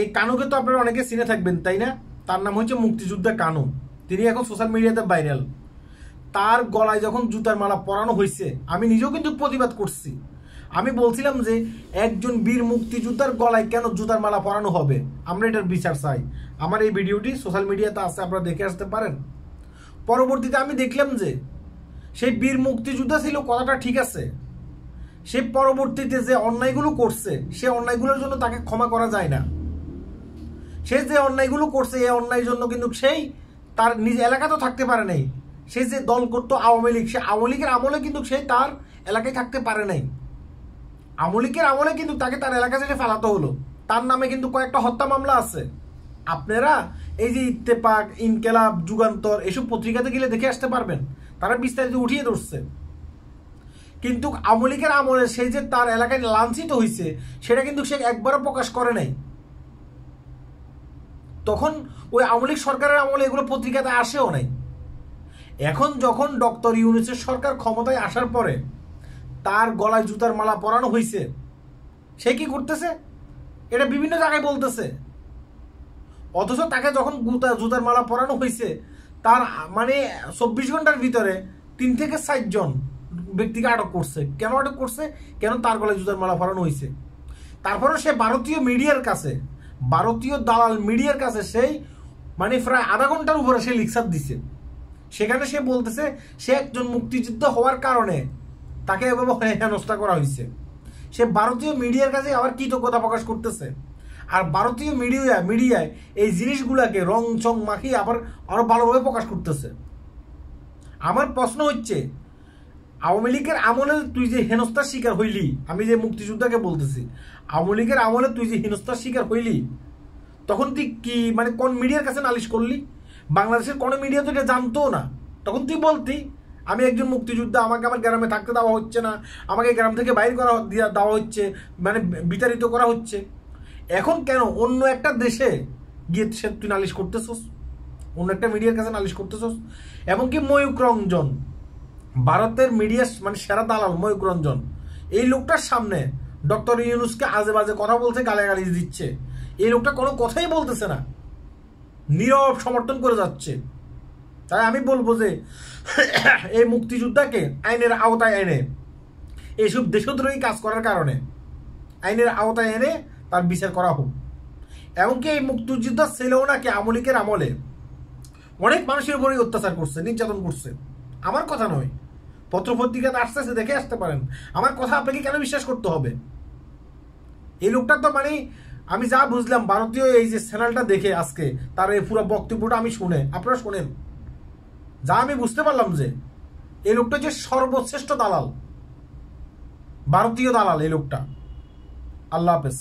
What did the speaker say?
এই কানুকে তো আপনারা অনেকে চিনে থাকবেন তাই না? তার নাম হচ্ছে মুক্তিযোদ্ধা কানু। তিনি এখন সোশ্যাল মিডিয়াতে ভাইরাল। তার গলায় যখন জুতার মালা পরানো হয়েছে, আমি নিজেও কিন্তু প্রতিবাদ করছি। আমি বলছিলাম যে একজন বীর মুক্তিযোদ্ধার গলায় কেন জুতার মালা পরানো হবে, আমরা এটার বিচার চাই। আমার এই ভিডিওটি সোশ্যাল মিডিয়াতে আছে, আপনারা দেখে আসতে পারেন। পরবর্তীতে আমি দেখলাম যে সেই বীর মুক্তিযোদ্ধা ছিল, কথাটা ঠিক আছে, সে পরবর্তীতে যে অন্যায়গুলো করছে সে অন্যায়গুলোর জন্য তাকে ক্ষমা করা যায় না। সে যে অন্যায়গুলো করছে এই অন্যায়ের জন্য কিন্তু সেই তার নিজ এলাকা তো থাকতে পারে নাই। সে যে দল করতো আওয়ামী লীগ, সে আওয়ামী লীগের আমলে কিন্তু সে তার এলাকায় থাকতে পারে নাই। আওয়ামী লীগের আমলে কিন্তু তাকে তার এলাকা থেকে ফেলাতে হলো। তার নামে কিন্তু কয়েকটা হত্যা মামলা আছে। আপনারা এই যে ইত্তেফাক, ইনকেলাব, যুগান্তর এসব পত্রিকাতে গেলে দেখে আসতে পারবেন, তারা বিস্তারিত উঠিয়ে ধরছে। কিন্তু আওয়ামী লীগের আমলে সে যে তার এলাকায় লাঞ্ছিত হয়েছে সেটা কিন্তু সে একবারও প্রকাশ করে নাই। তখন ওই আওয়ামী লীগ সরকারের আমলে এগুলো পত্রিকাতে আসেও নাই। এখন যখন ডক্টর ইউনূসের সরকার ক্ষমতায় আসার পরে তার গলায় জুতার মালা পরানো হয়েছে, সে কি করতেছে এটা বিভিন্ন জায়গায় বলতেছে। অথচ তাকে যখন জুতার মালা পরানো হয়েছে তার মানে 24 ঘন্টার ভিতরে 3 থেকে 4 জন ব্যক্তিকে আটক করছে। কেন আটক করছে? কেন তার গলায় জুতার মালা পরানো হয়েছে। তারপরে সে ভারতীয় মিডিয়ার কাছে, ভারতীয় দালাল মিডিয়ার কাছে সেই মানে প্রায় আধা ঘন্টার উপরে সে লিকচার দিছে। সেখানে সে বলতেছে সে একজন মুক্তিযোদ্ধা হওয়ার কারণে তাকে এভাবে হেনস্থা করা হয়েছে। সে ভারতীয় মিডিয়ার কাছে আবার কৃতজ্ঞতা প্রকাশ করতেছে। আর ভারতীয় মিডিয়ায় এই জিনিসগুলাকে রং চং মাখিয়ে আবার আরো ভালোভাবে প্রকাশ করতেছে। আমার প্রশ্ন হচ্ছে, আওয়ামী লীগের আমলে তুই যে হেনস্থার শিকার হইলি, আমি যে মুক্তিযোদ্ধাকে বলতেছি, আওয়ামী লীগের আমলে তুই যে হেনস্থার শিকার হইলি, তখন তুই কি মানে কোন মিডিয়ার কাছে নালিশ করলি? বাংলাদেশের কোনো মিডিয়া তো এটা জানতো না। তখন তুই বলতি আমি একজন মুক্তিযোদ্ধা, আমাকে আমার গ্রামে থাকতে দেওয়া হচ্ছে না, আমাকে গ্রাম থেকে বাইর করা দেওয়া হচ্ছে, মানে বিতাড়িত করা হচ্ছে। এখন কেন অন্য একটা দেশে গিয়ে তুই নালিশ করতেছস, অন্য একটা মিডিয়ার কাছে নালিশ করতেছস? এমনকি ময়ূক রঞ্জন, ভারতের মিডিয়া মানে সেরা দালাল ময়ূক রঞ্জন, এই লোকটার সামনে ডক্টর ইউনূসকে আজে বাজে কথা বলছে, গালাগালি দিচ্ছে। এই লোকটা কোনো কথাই বলতেছে না, নীরব সমর্থন করে যাচ্ছে। তাই আমি বলবো যে এই মুক্তিযোদ্ধাকে আইনের আওতায় এনে, এইসব দেশদ্রোহী কাজ করার কারণে আইনের আওতায় এনে তার বিচার করা হোক। এমনকি এই মুক্তিযোদ্ধা ছেলেও নাকি আওয়ামী লীগের আমলে অনেক মানুষের উপরেই অত্যাচার করছে, নির্যাতন করছে। আমার কথা নয়, পত্রপত্রিকাতে আসতেছে, দেখে আসতে পারেন। আমার কথা আপনাকে কেন বিশ্বাস করতে হবে? এই লোকটা তো মানে আমি যা বুঝলাম ভারতীয় এই যে চ্যানেলটা দেখে আজকে তার এই পুরো বক্তব্যটা আমি শুনে, আপনারা শোনেন, যা আমি বুঝতে পারলাম যে এই লোকটা যে সর্বশ্রেষ্ঠ দালাল, ভারতীয় দালাল এই লোকটা। আল্লাহ হাফেজ।